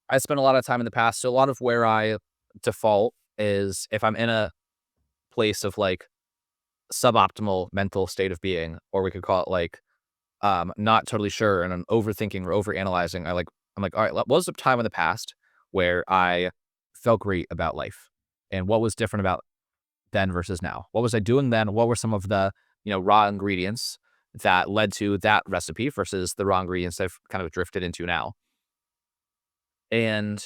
I spent a lot of time in the past. So a lot of where I default is if I'm in a place of like suboptimal mental state of being, or we could call it like not totally sure and I'm overthinking or overanalyzing. I'm like, all right, what was the time in the past where I felt great about life? And what was different about then versus now? What was I doing then? What were some of the, raw ingredients that led to that recipe versus the raw ingredients I've kind of drifted into now? And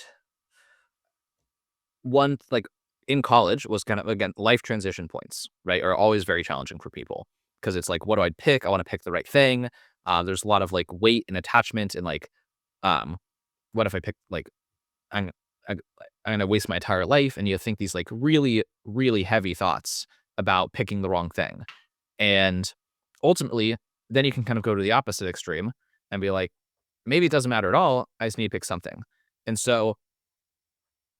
one like in college was kind of again life transition points, right? Are always very challenging for people because it's like, what do I pick? I want to pick the right thing. There's a lot of like weight and attachment and like, um, what if I pick like I'm I'm I'm gonna waste my entire life? And you think these like really really heavy thoughts about picking the wrong thing, and ultimately, then you can kind of go to the opposite extreme and be like, maybe it doesn't matter at all. I just need to pick something, and so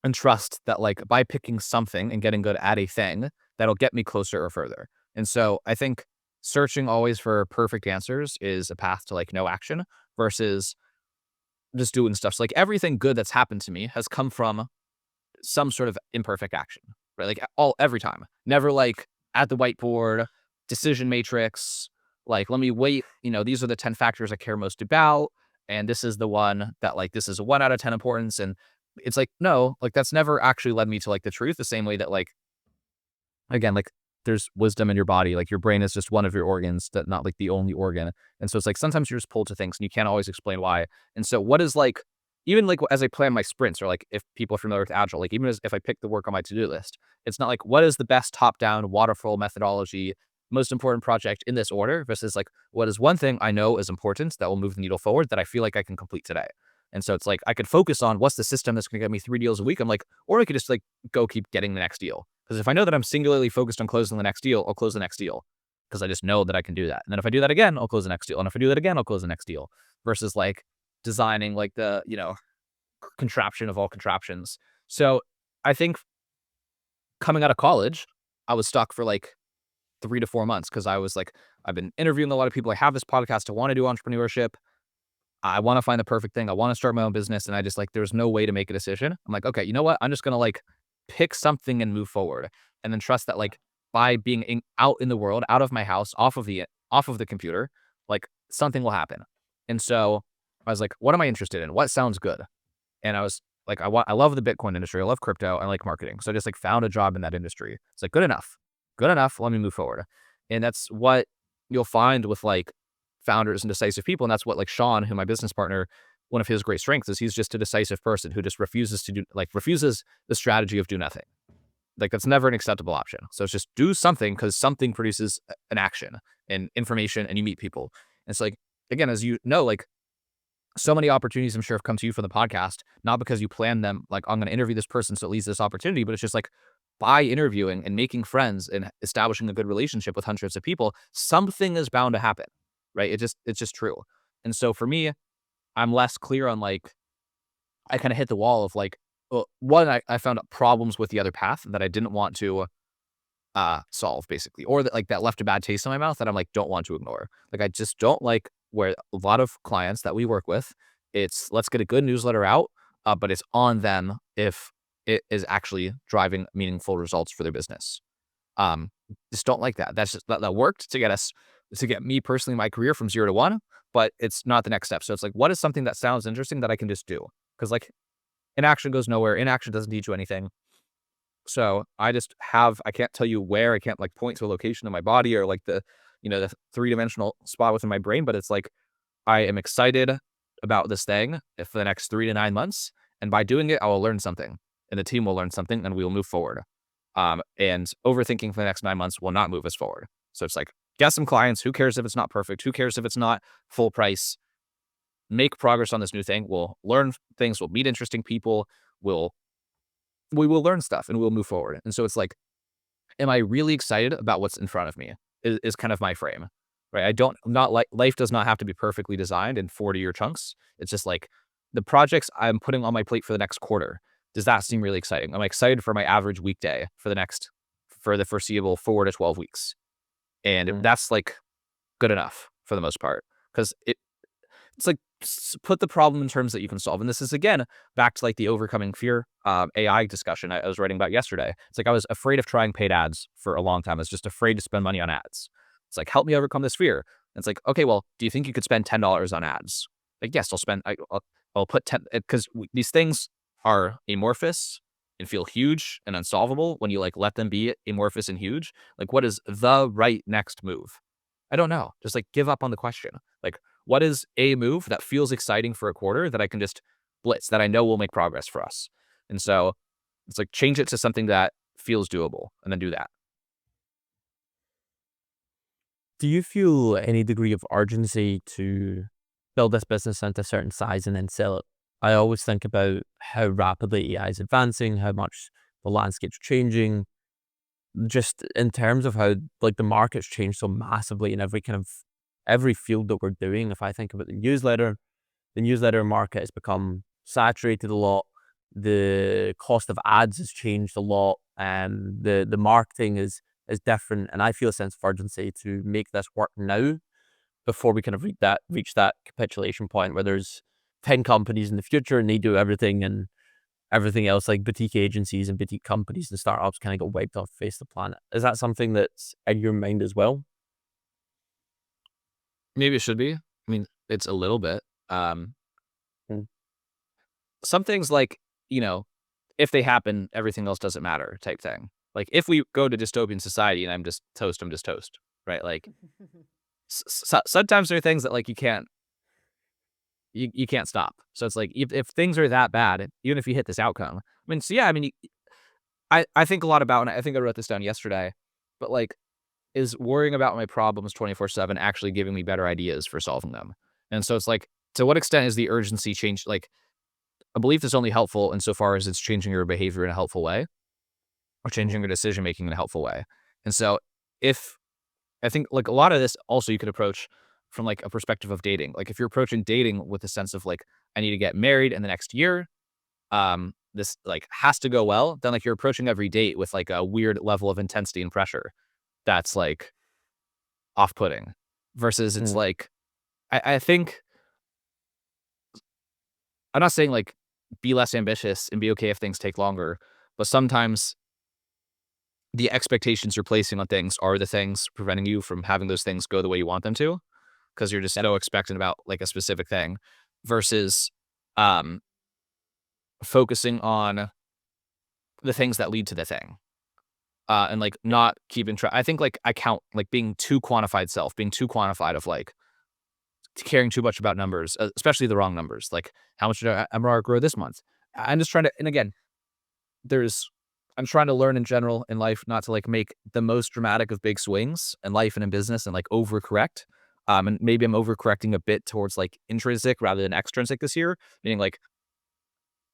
and trust that like by picking something and getting good at a thing, that'll get me closer or further. And so I think searching always for perfect answers is a path to like no action versus just doing stuff. So like everything good that's happened to me has come from some sort of imperfect action, right? Like every time. Never like at the whiteboard, decision matrix, like let me wait, these are the 10 factors I care most about. And this is the one that like this is a 1 out of 10 importance. And it's like, no, like that's never actually led me to like the truth, the same way that like again, like there's wisdom in your body. Like your brain is just one of your organs, that not like the only organ. And so it's like sometimes you're just pulled to things and you can't always explain why. And so what is like, even like as I plan my sprints, or like if people are familiar with Agile, like even as if I pick the work on my to-do list, it's not like what is the best top-down waterfall methodology, most important project in this order versus like what is one thing I know is important that will move the needle forward that I feel like I can complete today. And so it's like I could focus on what's the system that's going to get me 3 deals a week. I'm like, or I could just like go keep getting the next deal. Because if I know that I'm singularly focused on closing the next deal, I'll close the next deal because I just know that I can do that. And then if I do that again, I'll close the next deal. And if I do that again, I'll close the next deal versus like designing like the, contraption of all contraptions. So I think coming out of college, I was stuck for like 3 to 4 months because I was like, I've been interviewing a lot of people. I have this podcast. I want to do entrepreneurship. I want to find the perfect thing. I want to start my own business. And I just like, there's no way to make a decision. I'm like, okay, you know what? I'm just going to like pick something and move forward and then trust that like by being out in the world, out of my house, off of the computer, like something will happen. And so I was like, what am I interested in? What sounds good? And I was like, I love the Bitcoin industry. I love crypto. I like marketing. So I just like found a job in that industry. It's like, good enough. Good enough. Let me move forward. And that's what you'll find with like founders and decisive people. And that's what like Sean, who my business partner, one of his great strengths is he's just a decisive person who just refuses the strategy of do nothing. Like that's never an acceptable option. So it's just do something because something produces an action and information and you meet people. And it's like, again, as you know, like so many opportunities I'm sure have come to you from the podcast, not because you planned them, like I'm going to interview this person so it leads to this opportunity, but it's just like by interviewing and making friends and establishing a good relationship with hundreds of people, something is bound to happen, right? It's just true. And so for me, I'm less clear on like, I kind of hit the wall of like, well, one, I found problems with the other path that I didn't want to solve basically, or that like that left a bad taste in my mouth that I'm like, don't want to ignore. Like, I just don't like where a lot of clients that we work with, it's let's get a good newsletter out, but it's on them if it is actually driving meaningful results for their business. Um, just don't like that. That's just that worked to get me personally my career from 0 to 1, but it's not the next step. So it's like, what is something that sounds interesting that I can just do? Because like inaction goes nowhere. Inaction doesn't teach you anything. So I can't tell you where, I can't like point to a location in my body or like the three-dimensional spot within my brain, but it's like I am excited about this thing for the next 3 to 9 months. And by doing it, I will learn something and the team will learn something and we will move forward. And overthinking for the next 9 months will not move us forward. So it's like, get some clients. Who cares if it's not perfect? Who cares if it's not full price? Make progress on this new thing. We'll learn things. We'll meet interesting people. We'll we will learn stuff and we'll move forward. And so it's like, am I really excited about what's in front of me is kind of my frame, right? I don't, not like life does not have to be perfectly designed in 40-year chunks. It's just like the projects I'm putting on my plate for the next quarter. Does that seem really exciting? I'm excited for my average weekday for the foreseeable 4 to 12 weeks. And if Mm. that's like good enough for the most part, because it's like put the problem in terms that you can solve. And this is again back to like the overcoming fear AI discussion I was writing about yesterday. It's like I was afraid of trying paid ads for a long time. I was just afraid to spend money on ads. It's like help me overcome this fear. And it's like, okay, well, do you think you could spend $10 on ads? Like, yes, I'll put 10 because these things are amorphous and feel huge and unsolvable when you like let them be amorphous and huge. Like, what is the right next move? I don't know. Just like give up on the question. Like, what is a move that feels exciting for a quarter that I can just blitz that I know will make progress for us? And so it's like change it to something that feels doable and then do that. Do you feel any degree of urgency to build this business into a certain size and then sell it? I always think about how rapidly AI is advancing, how much the landscape's changing, just in terms of how like the market's changed so massively in every field that we're doing. If I think about the newsletter market has become saturated a lot. The cost of ads has changed a lot, and the marketing is different. And I feel a sense of urgency to make this work now before we kind of reach that capitulation point where there's 10 companies in the future and they do everything, and everything else like boutique agencies and boutique companies and startups kind of get wiped off the face of the planet. Is that something that's in your mind as well? Maybe it should be. I mean, it's a little bit. Um, Mm. some things like, you know, if they happen, everything else doesn't matter type thing. Like if we go to dystopian society and I'm just toast, right? Like sometimes there are things that like you can't stop. So it's like if things are that bad, even if you hit this outcome, I mean, so yeah, I mean, I think a lot about, and I think I wrote this down yesterday, but like, is worrying about my problems 24/7 actually giving me better ideas for solving them? And so it's like, to what extent is the urgency change? Like, a belief is only helpful insofar as it's changing your behavior in a helpful way or changing Mm. your decision making in a helpful way. And so, if I think like a lot of this also you could approach from like a perspective of dating. Like if you're approaching dating with a sense of like, I need to get married in the next year, this like has to go well, then like you're approaching every date with like a weird level of intensity and pressure that's like off putting versus it's Mm. like, I think I'm not saying like be less ambitious and be okay if things take longer, but sometimes the expectations you're placing on things are the things preventing you from having those things go the way you want them to, because you're just so expectant about like a specific thing versus um focusing on the things that lead to the thing. And like not keeping track. I think like I count like being too quantified self, being too quantified of like caring too much about numbers, especially the wrong numbers. Like how much did MRR grow this month? I'm just trying to, and again, there's, I'm trying to learn in general in life not to like make the most dramatic of big swings in life and in business and like overcorrect. And maybe I'm overcorrecting a bit towards like intrinsic rather than extrinsic this year, meaning like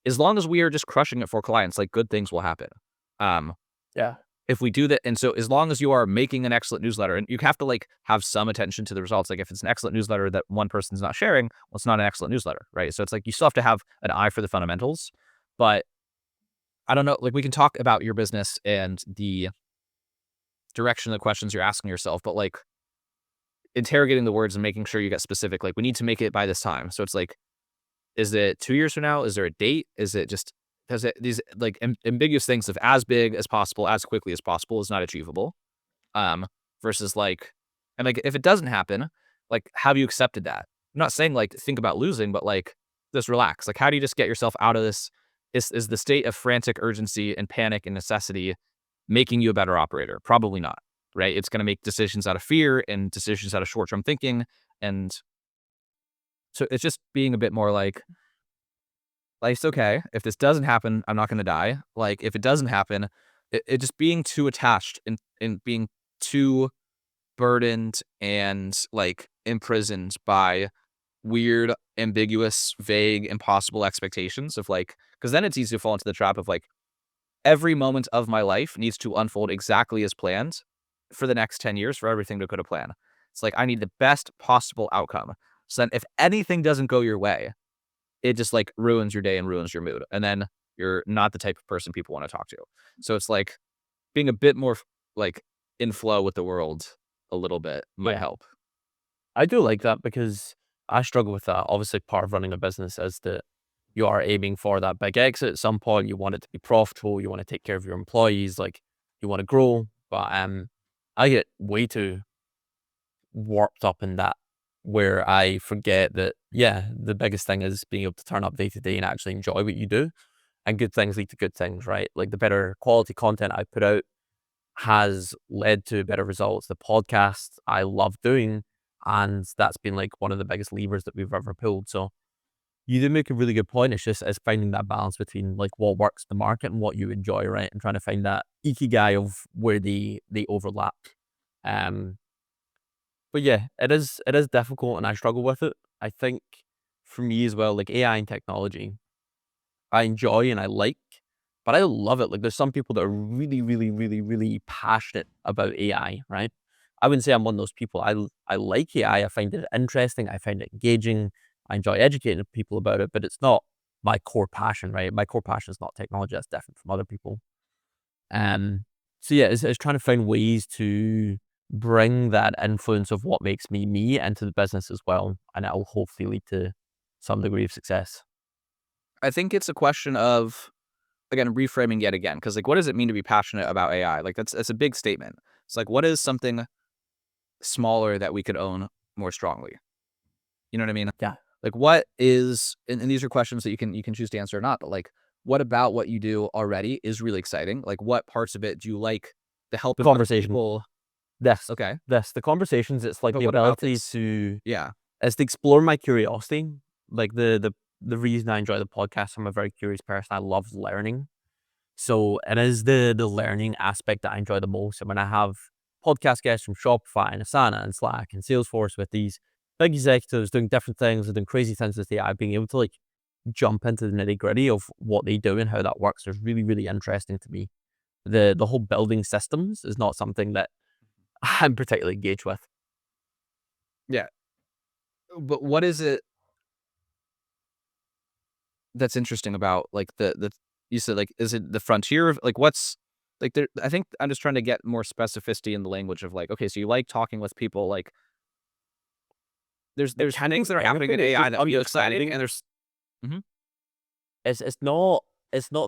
as long as we are just crushing it for clients, like good things will happen. Um, Yeah. if we do that, and so as long as you are making an excellent newsletter, and you have to like have some attention to the results. Like if it's an excellent newsletter that one person's not sharing, well, it's not an excellent newsletter, right? So it's like you still have to have an eye for the fundamentals. But I don't know, like we can talk about your business and the direction of the questions you're asking yourself, but like interrogating the words and making sure you get specific. Like we need to make it by this time. So it's like, is it 2 years from now? Is there a date? Is it just because these like ambiguous things of as big as possible, as quickly as possible is not achievable. Um, versus like, and like if it doesn't happen, like have you accepted that? I'm not saying like think about losing, but like just relax. Like how do you just get yourself out of this? Is the state of frantic urgency and panic and necessity making you a better operator? Probably not, right? It's going to make decisions out of fear and decisions out of short term thinking, and so it's just being a bit more like life's okay. If this doesn't happen, I'm not going to die. Like if it doesn't happen, it just being too attached and being too burdened and like imprisoned by weird, ambiguous, vague, impossible expectations of like, because then it's easy to fall into the trap of like every moment of my life needs to unfold exactly as planned for the next 10 years for everything to go to plan. It's like I need the best possible outcome. So then if anything doesn't go your way, it just like ruins your day and ruins your mood. And then you're not the type of person people want to talk to. So it's like being a bit more like in flow with the world a little bit might Yeah. help. I do like that because I struggle with that. Obviously, part of running a business is that you are aiming for that big exit at some point. You want it to be profitable. You want to take care of your employees. Like you want to grow. But I get way too warped up in that where I forget that, yeah, the biggest thing is being able to turn up day to day and actually enjoy what you do. And good things lead to good things, right? Like the better quality content I put out has led to better results. The podcast I love doing, and that's been like one of the biggest levers that we've ever pulled. So you do make a really good point. It's just it's finding that balance between like what works in the market and what you enjoy, right? And trying to find that ikigai of where they overlap. Um, but yeah, it is difficult, and I struggle with it. I think for me as well, like AI and technology, I enjoy and I like, but I love it. Like there's some people that are really, really, really, really passionate about AI, right? I wouldn't say I'm one of those people. I like AI. I find it interesting. I find it engaging. I enjoy educating people about it, but it's not my core passion, right? My core passion is not technology. That's different from other people. Um, so yeah, it's trying to find ways to bring that influence of what makes me me into the business as well, and it'll hopefully lead to some degree of success. I think it's a question of again reframing yet again because like what does it mean to be passionate about AI? Like that's a big statement. It's like what is something smaller that we could own more strongly? You know what I mean? Yeah, Like what is and these are questions that you can choose to answer or not, but like what about what you do already is really exciting? Like what parts of it do you like the the helping other conversation. people? This, Okay. the conversations, it's like But the what about ability this? to Yeah. is to explore my curiosity. Like the reason I enjoy the podcast, I'm a very curious person. I love learning. So it is the learning aspect that I enjoy the most. And when I have podcast guests from Shopify and Asana and Slack and Salesforce with these big executives doing different things and doing crazy things with AI, being able to like jump into the nitty gritty of what they do and how that works is really, really interesting to me. The whole building systems is not something that I'm particularly engaged with. Yeah. But what is it that's interesting about like the you said like is it the frontier of like what's like there I think I'm just trying to get more specificity in the language of like okay so you like talking with people like there's things that are happening in Mechanically, it's AI just that feel exciting understanding and there's mhm. it's not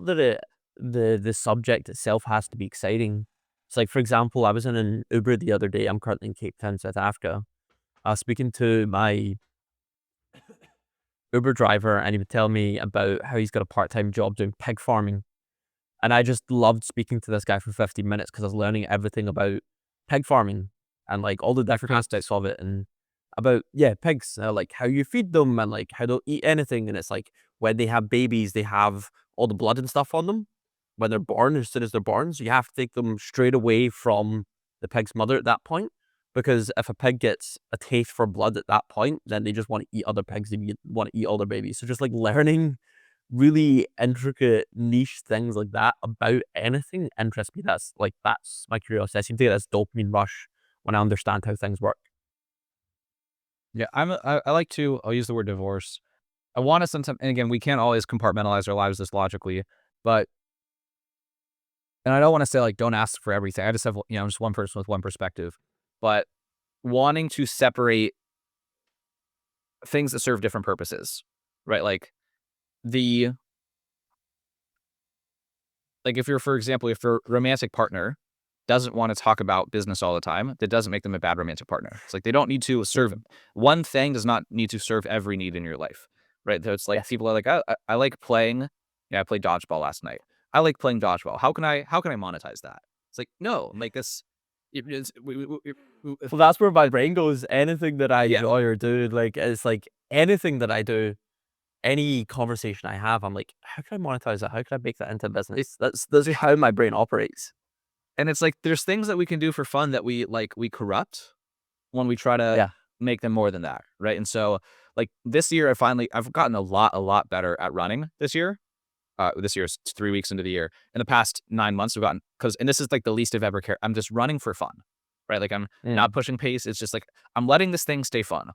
that the subject itself has to be exciting. It's like, for example, I was in an Uber the other day. I'm currently in Cape Town, South Africa. I was speaking to my Uber driver, and he would tell me about how he's got a part-time job doing pig farming. And I just loved speaking to this guy for 15 minutes because I was learning everything about pig farming and like all the different aspects of it, and about, yeah, pigs, like how you feed them and like how they'll eat anything. And it's like when they have babies, they have all the blood and stuff on them when they're born, as soon as they're born. So you have to take them straight away from the pig's mother at that point. Because if a pig gets a taste for blood at that point, then they just want to eat other pigs and want to eat all their babies. So just like learning really intricate niche things like that about anything interests me. That's my curiosity. I seem to get this dopamine rush when I understand how things work. Yeah, I like to, I'll use the word divorce. I want to sometimes, and again, we can't always compartmentalize our lives this logically, but, and I don't want to say like, don't ask for everything. I just have, I'm just one person with one perspective, but wanting to separate things that serve different purposes, right? The, like if you're, for example, if your romantic partner doesn't want to talk about business all the time, that doesn't make them a bad romantic partner. It's like they don't need to serve, one thing does not need to serve every need in your life, right? So it's like Yes. people are like, I like playing. Yeah, I played dodgeball last night. I like playing dodgeball. How can I monetize that? It's like, no, like this. Well, that's where my brain goes. Anything that I Yeah, enjoy or do, like, it's like anything that I do, any conversation I have, I'm like, how can I monetize that? How can I make that into it, business? That's how my brain operates. and it's like there's things that we can do for fun that we corrupt when we try to Yeah. make them more than that, right? And so like this year, I've gotten a lot better at running this year. This year's 3 weeks into the year. In the past 9 months, we've gotten, because, and this is like the least I've ever cared. I'm just running for fun, right? Like I'm not Mm. pushing pace. It's just like I'm letting this thing stay fun.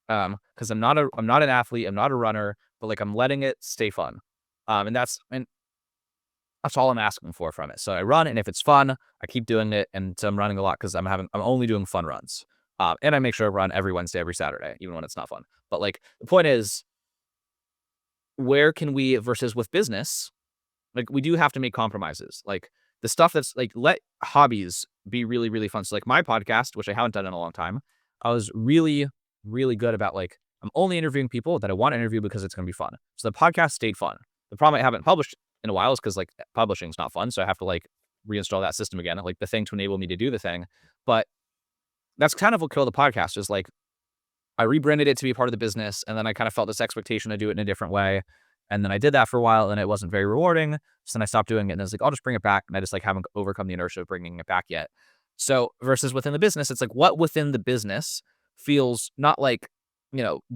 Because I'm not an athlete. I'm not a runner, but like I'm letting it stay fun. And that's all I'm asking for from it. So I run, and if it's fun, I keep doing it. And so I'm running a lot because I'm only doing fun runs. And I make sure I run every Wednesday, every Saturday, even when it's not fun. But like the point is, where can we, versus with business, like we do have to make compromises. Like the stuff that's like, let hobbies be really, really fun. So like my podcast, which I haven't done in a long time, I was really, really good about like, I'm only interviewing people that I want to interview because it's going to be fun. So the podcast stayed fun. The problem I haven't published in a while is because like publishing is not fun. So I have to like reinstall that system again, like the thing to enable me to do the thing. But that's kind of what killed the podcast, is like I rebranded it to be part of the business, and then I kind of felt this expectation to do it in a different way. And then I did that for a while, and it wasn't very rewarding. So then I stopped doing it, and I was like, I'll just bring it back. And I just like haven't overcome the inertia of bringing it back yet. So versus within the business, it's like what within the business feels not like,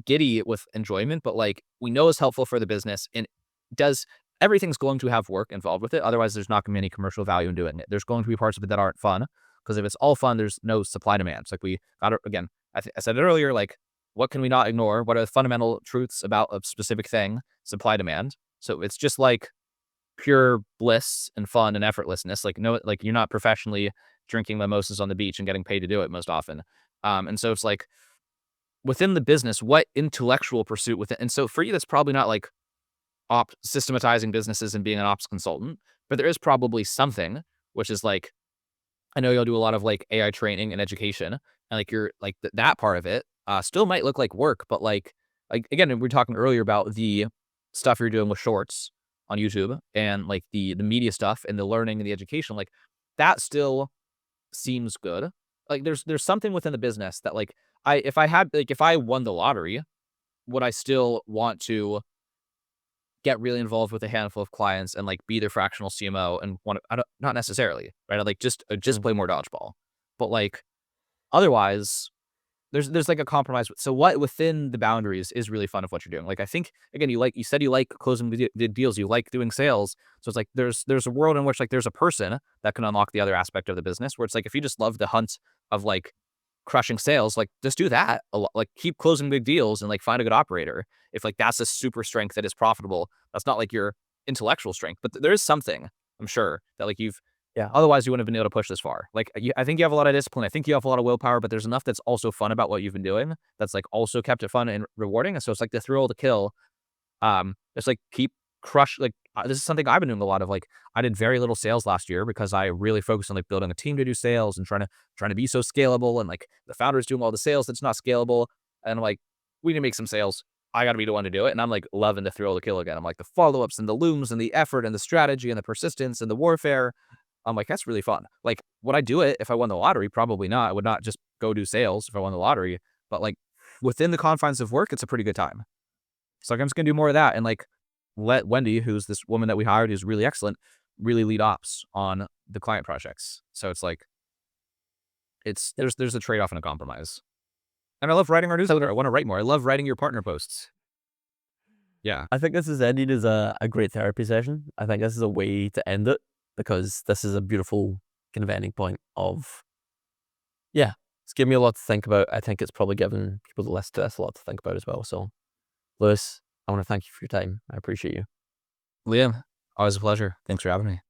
giddy with enjoyment, but like we know is helpful for the business, and does, everything's going to have work involved with it. Otherwise, there's not going to be any commercial value in doing it. There's going to be parts of it that aren't fun, because if it's all fun, there's no supply demand. It's like we got to, again, I said it earlier, like what can we not ignore? What are the fundamental truths about a specific thing? Supply demand. So it's just like pure bliss and fun and effortlessness. Like no, like you're not professionally drinking mimosas on the beach and getting paid to do it most often. And so it's like within the business, what intellectual pursuit within, and so for you, that's probably not like systematizing businesses and being an ops consultant, but there is probably something, which is like, I know you'll do a lot of like AI training and education, and like you're like that part of it still might look like work, but like again, we were talking earlier about the stuff you're doing with shorts on YouTube and like the media stuff and the learning and the education, like that still seems good. Like there's something within the business that like if I won the lottery, would I still want to get really involved with a handful of clients and like be their fractional CMO and want to, I don't, not necessarily, right? I'd like just Mm. play more dodgeball. But like otherwise, there's like a compromise. So what within the boundaries is really fun of what you're doing. Like I think again, you said you like closing the deals, you like doing sales. So it's like there's a world in which like there's a person that can unlock the other aspect of the business, where it's like if you just love the hunt of like crushing sales, like just do that a lot, like keep closing big deals and like find a good operator. If like that's a super strength that is profitable, that's not like your intellectual strength, but there is something, I'm sure, that like you've, Yeah. otherwise you wouldn't have been able to push this far. Like I think you have a lot of discipline. I think you have a lot of willpower, but there's enough that's also fun about what you've been doing that's like also kept it fun and rewarding. And so it's like the thrill to kill. It's like keep crush like this is something I've been doing a lot of. Like I did very little sales last year because I really focused on like building a team to do sales and trying to be so scalable. And like the founder's doing all the sales that's not scalable. And I'm like, we need to make some sales. I got to be the one to do it. And I'm like loving the thrill to kill again. I'm like the follow ups and the looms and the effort and the strategy and the persistence and the warfare. I'm like, that's really fun. Like, would I do it if I won the lottery? Probably not. I would not just go do sales if I won the lottery. But like within the confines of work, it's a pretty good time. So like, I'm just gonna do more of that and like let Wendy, who's this woman that we hired who's really excellent, really lead ops on the client projects. So it's like there's a trade off and a compromise. And I love writing our newsletter. I want to write more. I love writing your partner posts. Yeah. I think this is ended as a great therapy session. I think this is a way to end it because this is a beautiful kind of ending point of, yeah, it's given me a lot to think about. I think it's probably given people that listen to this a lot to think about as well. So, Lewis, I want to thank you for your time. I appreciate you. Liam, always a pleasure. Thanks for having me.